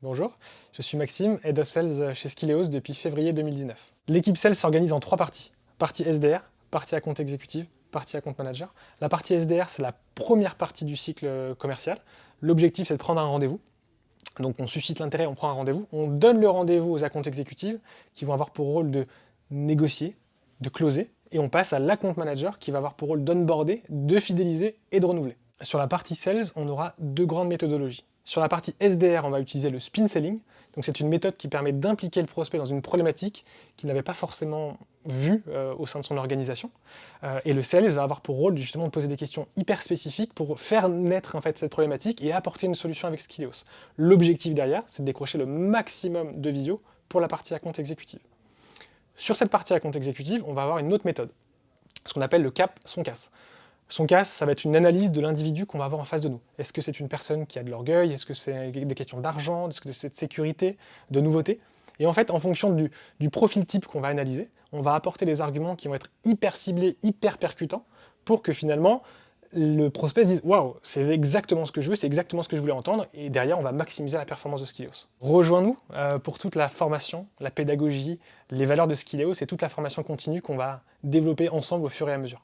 Bonjour, je suis Maxime, Head of Sales chez Skilleos depuis février 2019. L'équipe Sales s'organise en 3 parties. Partie SDR, partie Account Executive, partie Account Manager. La partie SDR, c'est la première partie du cycle commercial. L'objectif, c'est de prendre un rendez-vous. Donc on suscite l'intérêt, on prend un rendez-vous. On donne le rendez-vous aux Account Executives qui vont avoir pour rôle de négocier, de closer. Et on passe à l'Account Manager qui va avoir pour rôle d'onboarder, de fidéliser et de renouveler. Sur la partie Sales, on aura 2 grandes méthodologies. Sur la partie SDR, on va utiliser le spin selling. Donc c'est une méthode qui permet d'impliquer le prospect dans une problématique qu'il n'avait pas forcément vue au sein de son organisation. Et le sales va avoir pour rôle justement de poser des questions hyper spécifiques pour faire naître en fait cette problématique et apporter une solution avec Skilleos. L'objectif derrière, c'est de décrocher le maximum de visio pour la partie account exécutive. Sur cette partie account exécutive, on va avoir une autre méthode, ce qu'on appelle le cap son casse. Son casse, ça va être une analyse de l'individu qu'on va avoir en face de nous. Est-ce que c'est une personne qui a de l'orgueil? Est-ce que c'est des questions d'argent? Est-ce que c'est de sécurité, de nouveauté? Et en fait, en fonction du profil type qu'on va analyser, on va apporter des arguments qui vont être hyper ciblés, hyper percutants, pour que finalement, le prospect se dise « Waouh, c'est exactement ce que je veux, c'est exactement ce que je voulais entendre », et derrière, on va maximiser la performance de Skilleos. Rejoins-nous pour toute la formation, la pédagogie, les valeurs de Skilleos et toute la formation continue qu'on va développer ensemble au fur et à mesure.